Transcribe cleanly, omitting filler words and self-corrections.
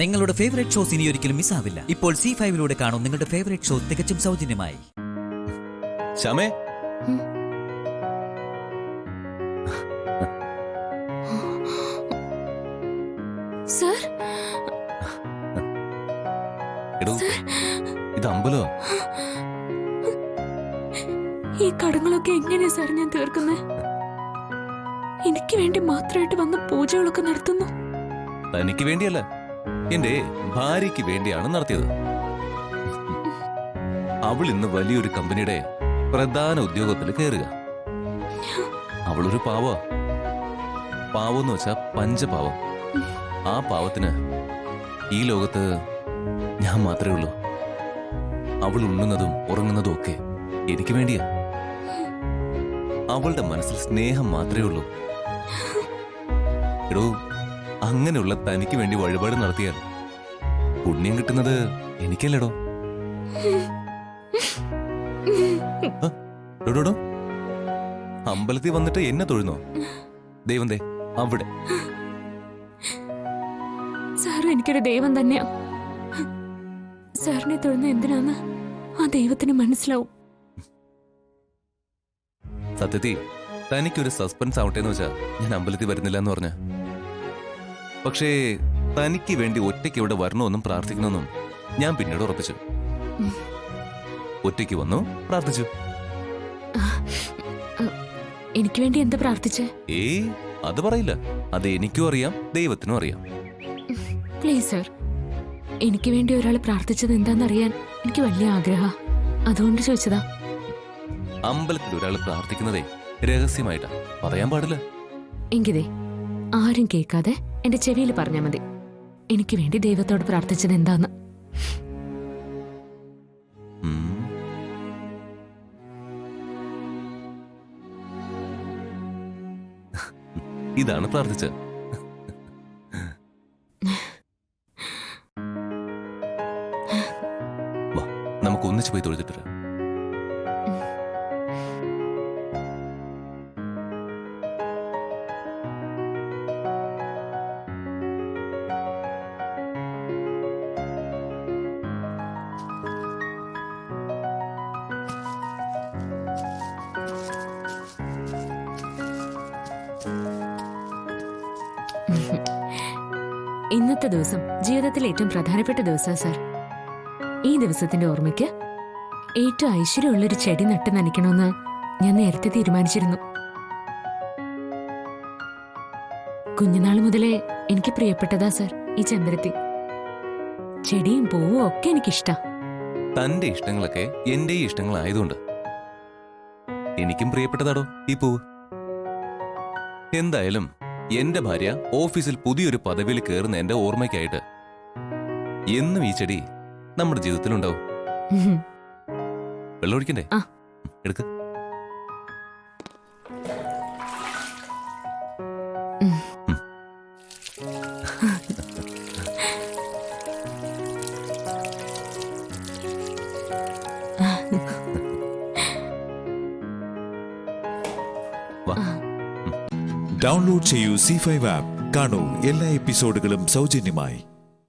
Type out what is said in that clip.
നിങ്ങളുടെ favourite shows ഇനി ഒരിക്കലും മിസ്സാവില്ല. ഇപ്പോൾ C5 കാണും നിങ്ങളുടെ ഫേവറേറ്റ് ഷോ തികച്ചും സൗജന്യമായി. ശ്യാമേ, സർ, എടോ, ഇത് അമ്പലോ? ഈ കടങ്ങളൊക്കെ എങ്ങനെയാ സാർ ഞാൻ തീർക്കുന്നത്? എനിക്ക് വേണ്ടി മാത്രമായിട്ട് വന്ന് പൂജകളൊക്കെ നടത്തുന്നു. തനിക്ക് വേണ്ടിയല്ല, എന്റെ ഭാര്യയ്ക്ക് വേണ്ടിയാണ് നടത്തിയത്. അവൾ ഇന്ന് വലിയൊരു കമ്പനിയുടെ പ്രധാന ഉദ്യോഗത്തിൽ കയറുക. അവളൊരു പാവെന്ന് വെച്ചാ പഞ്ചപാവം. ആ പാവത്തിന് ഈ ലോകത്ത് ഞാൻ മാത്രമേ ഉള്ളൂ. അവൾ ഉണ്ണുന്നതും ഉറങ്ങുന്നതും ഒക്കെ എനിക്ക് വേണ്ടിയാ. അവളുടെ മനസ്സിൽ സ്നേഹം മാത്രമേ ഉള്ളൂ. എടോ, അങ്ങനെയുള്ള തനിക്ക് വേണ്ടി വഴിപാട് നടത്തിയാൽ പുണ്യം കിട്ടുന്നത് എനിക്കല്ലടോ. അമ്പലത്തിൽ വന്നിട്ട് എന്നെ തൊഴുന്നോ? ദൈവം ദേ അവിടെ. സാർ എനിക്കൊരു ദൈവം തന്നെയാ. സാറിനെ തൊഴുന്ന എന്തിനാന്ന് ആ ദൈവത്തിന് മനസ്സിലാവും. സത്യത്തിൽ തനിക്കൊരു സസ്പെൻസ് ആവട്ടെ എന്ന് വെച്ചാ ഞാൻ അമ്പലത്തിൽ വരുന്നില്ല എന്ന് പറഞ്ഞ. പക്ഷേ തനിക്ക് വേണ്ടി ഒറ്റയ്ക്ക് ഇവിടെ വരണമെന്നും പ്രാർത്ഥിക്കണമെന്നും ഞാൻ പിന്നീട് ഉറപ്പിച്ചു. ഒറ്റയ്ക്ക് വന്നു, പ്രാർത്ഥിച്ചു. എനിക്ക് വേണ്ടി എന്താ പ്രാർത്ഥിച്ചേ? അത് പറയില്ല. അത് എനിക്കും അറിയാം, ദൈവത്തിനും അറിയാം. പ്ലീസ് സർ, എനിക്ക് വേണ്ടി ഒരാൾ പ്രാർത്ഥിച്ചത് എന്താണെന്നറിയാൻ എനിക്ക് വലിയ ആഗ്രഹ. അതുകൊണ്ട് ചോദിച്ചതാ. അമ്പലത്തിൽ ഒരാൾ പ്രാർത്ഥിക്കുന്നതേ രഹസ്യമായിട്ടാ, പറയാൻ പാടില്ല. എങ്കിതേ ആരും കേൾക്കാതെ എന്റെ ചെവിയിൽ പറഞ്ഞാ മതി എനിക്ക് വേണ്ടി ദൈവത്തോട് പ്രാർത്ഥിച്ചത് എന്താന്ന്. ഇതാണ് പ്രാർത്ഥിച്ചത്. വാ, നമുക്ക് ഒന്നിച്ചു പോയി തൊഴുതിട്ട് വരാം. ഇന്നത്തെ ദിവസം ജീവിതത്തിലെ ഏറ്റവും പ്രധാനപ്പെട്ട ദിവസമാണ് സാർ. ഈ ദിവസത്തിന്റെ ഓർമ്മയ്ക്ക് ഏറ്റവും ഐശ്വര്യമുള്ളൊരു ചെടി നട്ട് നനയ്ക്കണമെന്ന് ഞാൻ നേരത്തെ തീരുമാനിച്ചിരുന്നു. കുഞ്ഞുനാൾ മുതലേ എനിക്ക് പ്രിയപ്പെട്ടതാ സാർ ഈ ചെമ്പരത്തി. ചെടിയും പൂവും ഒക്കെ എനിക്കിഷ്ടാ. തന്റെ ഇഷ്ടങ്ങളൊക്കെ എന്റെ ഇഷ്ടങ്ങളായതുകൊണ്ട് എനിക്കും പ്രിയപ്പെട്ടതാടോ ഈ പൂവ്. എന്തായാലും എന്റെ ഭാര്യ ഓഫീസിൽ പുതിയൊരു പദവിയിൽ കയറുന്ന എന്റെ ഓർമ്മയ്ക്കായിട്ട് എന്നും ഈ ചെടി നമ്മുടെ ജീവിതത്തിലുണ്ടാവും. വെള്ളം ഒഴിക്കണ്ടേ? എടുക്ക. ഡൗൺലോഡ് ചെയ്യൂ C5 ആപ്പ്. കാണൂ എല്ലാ എപ്പിസോഡുകളും സൗജന്യമായി.